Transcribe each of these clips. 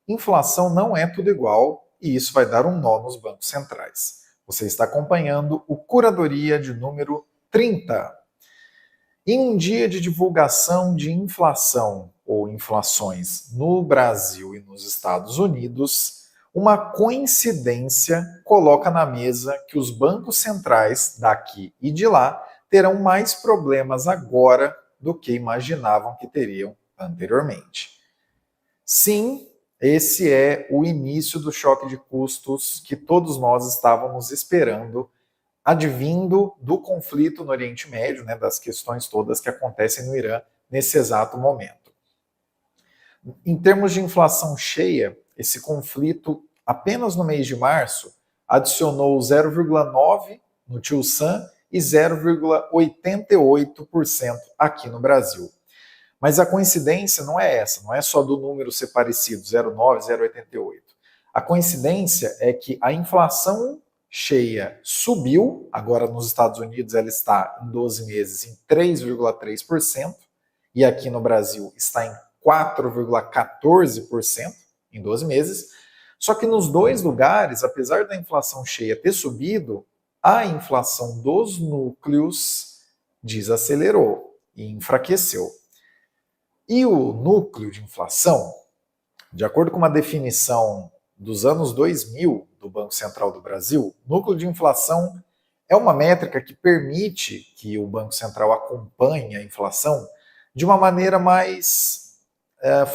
inflação não é tudo igual e isso vai dar um nó nos bancos centrais. Você está acompanhando o Curadoria de número 30. Em um dia de divulgação de inflação ou inflações no Brasil e nos Estados Unidos, uma coincidência coloca na mesa que os bancos centrais daqui e de lá terão mais problemas agora do que imaginavam que teriam anteriormente. Sim, esse é o início do choque de custos que todos nós estávamos esperando, advindo do conflito no Oriente Médio, né, das questões todas que acontecem no Irã nesse exato momento. Em termos de inflação cheia, esse conflito, apenas no mês de março, adicionou 0,9% no Tio Sam e 0,88% aqui no Brasil. Mas a coincidência não é essa, não é só do número ser parecido, 0,9, 0,88. A coincidência é que a inflação cheia subiu, agora nos Estados Unidos ela está em 12 meses em 3,3%, e aqui no Brasil está em 4,14% em 12 meses. Só que nos dois lugares, apesar da inflação cheia ter subido, a inflação dos núcleos desacelerou e enfraqueceu. E o núcleo de inflação, de acordo com uma definição dos anos 2000 do Banco Central do Brasil, núcleo de inflação é uma métrica que permite que o Banco Central acompanhe a inflação de uma maneira mais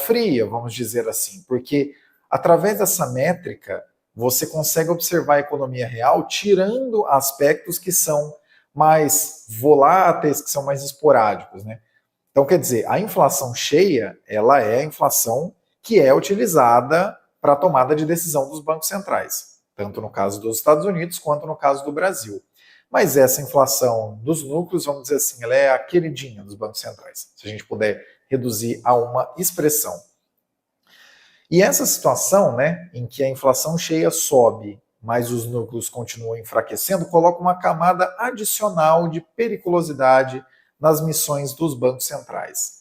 fria, vamos dizer assim, porque através dessa métrica você consegue observar a economia real tirando aspectos que são mais voláteis, que são mais esporádicos, né? Então, quer dizer, a inflação cheia, ela é a inflação que é utilizada para a tomada de decisão dos bancos centrais, tanto no caso dos Estados Unidos quanto no caso do Brasil. Mas essa inflação dos núcleos, vamos dizer assim, ela é a queridinha dos bancos centrais, se a gente puder reduzir a uma expressão. E essa situação, né, em que a inflação cheia sobe, mas os núcleos continuam enfraquecendo, coloca uma camada adicional de periculosidade nas missões dos bancos centrais,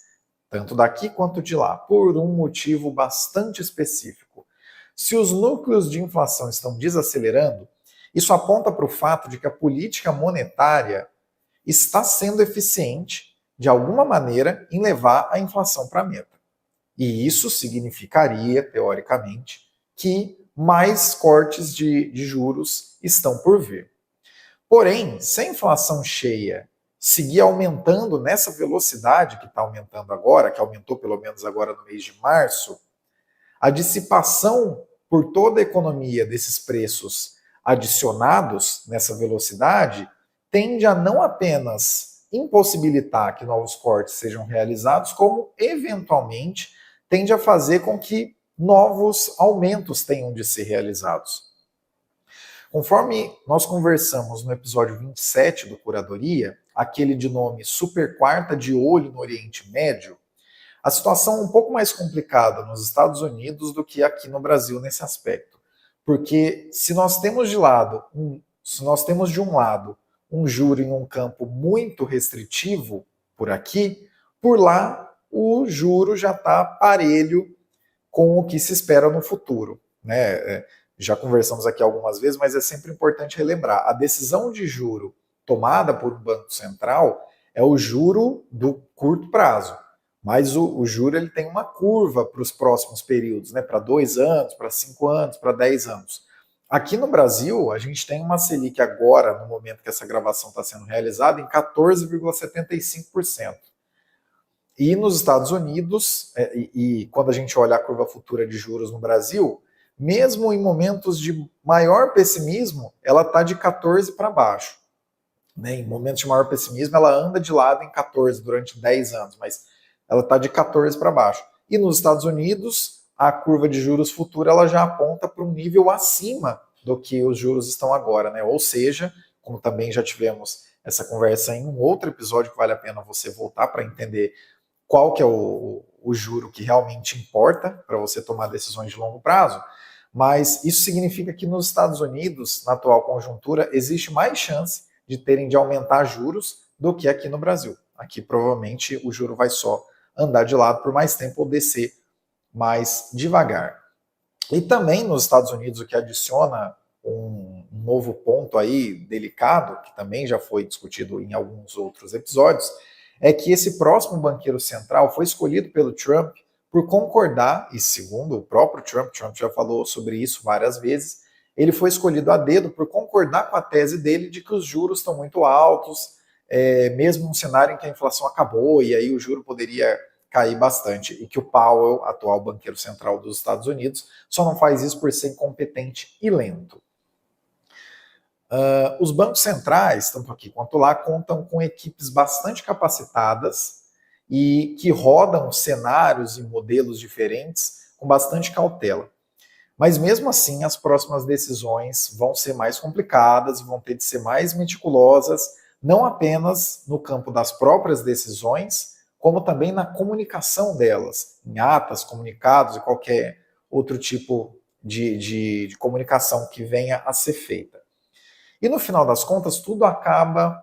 tanto daqui quanto de lá, por um motivo bastante específico. Se os núcleos de inflação estão desacelerando, isso aponta para o fato de que a política monetária está sendo eficiente, de alguma maneira, em levar a inflação para a meta. E isso significaria, teoricamente, que mais cortes de juros estão por vir. Porém, se a inflação cheia seguir aumentando nessa velocidade que está aumentando agora, que aumentou pelo menos agora no mês de março, a dissipação por toda a economia desses preços adicionados nessa velocidade tende a não apenas impossibilitar que novos cortes sejam realizados, como eventualmente tende a fazer com que novos aumentos tenham de ser realizados. Conforme nós conversamos no episódio 27 do Curadoria, aquele de nome Super Quarta de Olho no Oriente Médio, a situação é um pouco mais complicada nos Estados Unidos do que aqui no Brasil nesse aspecto. Porque se nós temos de um lado um juro em um campo muito restritivo por aqui, por lá o juro já está parelho com o que se espera no futuro, né? Já conversamos aqui algumas vezes, mas é sempre importante relembrar. A decisão de juro tomada por um banco central é o juro do curto prazo. Mas o juro ele tem uma curva para os próximos períodos, né? Para 2 anos, para 5 anos, para 10 anos. Aqui no Brasil, a gente tem uma Selic agora, no momento que essa gravação está sendo realizada, em 14,75%. E nos Estados Unidos, e quando a gente olha a curva futura de juros no Brasil, mesmo em momentos de maior pessimismo, ela está de 14 para baixo. Né? Em momentos de maior pessimismo, ela anda de lado em 14 durante 10 anos, mas ela está de 14 para baixo. E nos Estados Unidos, a curva de juros futura ela já aponta para um nível acima do que os juros estão agora. Né? Ou seja, como também já tivemos essa conversa em um outro episódio que vale a pena você voltar para entender qual que é o juro que realmente importa para você tomar decisões de longo prazo, mas isso significa que nos Estados Unidos, na atual conjuntura, existe mais chance de terem de aumentar juros do que aqui no Brasil. Aqui provavelmente o juro vai só andar de lado por mais tempo ou descer mais devagar. E também nos Estados Unidos, o que adiciona um novo ponto aí delicado, que também já foi discutido em alguns outros episódios, é que esse próximo banqueiro central foi escolhido pelo Trump por concordar, e segundo o próprio Trump já falou sobre isso várias vezes, ele foi escolhido a dedo por concordar com a tese dele de que os juros estão muito altos, mesmo num cenário em que a inflação acabou e aí o juro poderia cair bastante, e que o Powell, atual banqueiro central dos Estados Unidos, só não faz isso por ser incompetente e lento. Os bancos centrais, tanto aqui quanto lá, contam com equipes bastante capacitadas e que rodam cenários e modelos diferentes com bastante cautela. Mas mesmo assim, as próximas decisões vão ser mais complicadas, vão ter de ser mais meticulosas, não apenas no campo das próprias decisões, como também na comunicação delas, em atas, comunicados e qualquer outro tipo de comunicação que venha a ser feita. E no final das contas, tudo acaba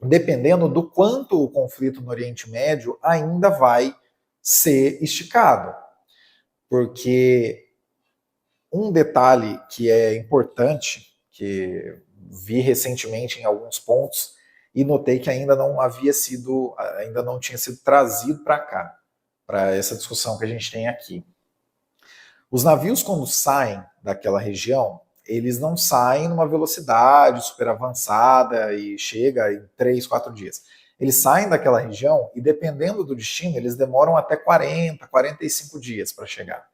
dependendo do quanto o conflito no Oriente Médio ainda vai ser esticado. Porque um detalhe que é importante, que vi recentemente em alguns pontos, e notei que ainda não tinha sido trazido para cá, para essa discussão que a gente tem aqui. Os navios, quando saem daquela região, eles não saem numa velocidade super avançada e chega em 3, 4 dias. Eles saem daquela região e, dependendo do destino, eles demoram até 40, 45 dias para chegar.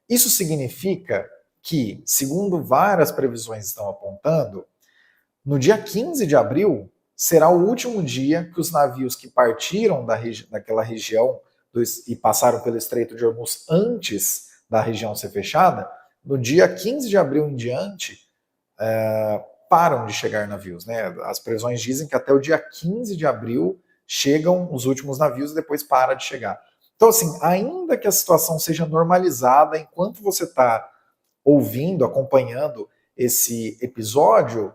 Isso significa que, segundo várias previsões estão apontando, no dia 15 de abril será o último dia que os navios que partiram daquela região e passaram pelo Estreito de Hormuz antes da região ser fechada, no dia 15 de abril em diante, param de chegar navios. Né? As previsões dizem que até o dia 15 de abril chegam os últimos navios e depois para de chegar. Então, assim, ainda que a situação seja normalizada, enquanto você está ouvindo, acompanhando esse episódio,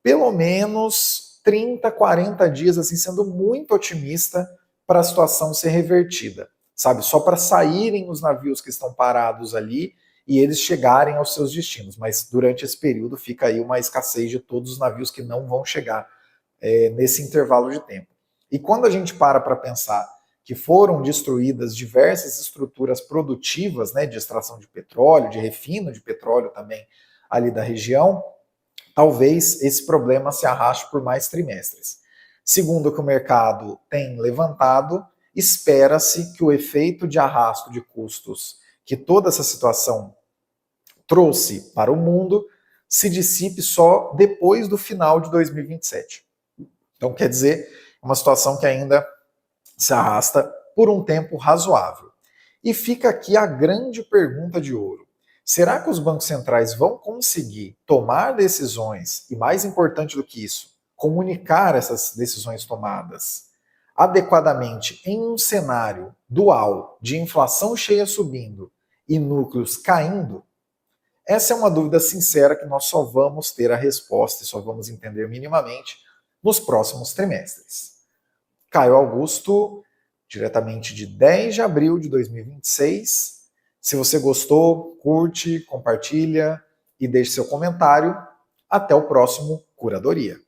pelo menos 30, 40 dias, assim, sendo muito otimista para a situação ser revertida, sabe? Só para saírem os navios que estão parados ali e eles chegarem aos seus destinos. Mas durante esse período fica aí uma escassez de todos os navios que não vão chegar nesse intervalo de tempo. E quando a gente para pensar que foram destruídas diversas estruturas produtivas, né, de extração de petróleo, de refino de petróleo também ali da região, talvez esse problema se arraste por mais trimestres. Segundo o que o mercado tem levantado, espera-se que o efeito de arrasto de custos que toda essa situação trouxe para o mundo se dissipe só depois do final de 2027. Então, quer dizer, uma situação que ainda se arrasta por um tempo razoável. E fica aqui a grande pergunta de ouro. Será que os bancos centrais vão conseguir tomar decisões, e mais importante do que isso, comunicar essas decisões tomadas adequadamente em um cenário dual de inflação cheia subindo e núcleos caindo? Essa é uma dúvida sincera que nós só vamos ter a resposta e só vamos entender minimamente nos próximos trimestres. Caio Augusto, diretamente de 10 de abril de 2026. Se você gostou, curte, compartilha e deixe seu comentário. Até o próximo Curadoria.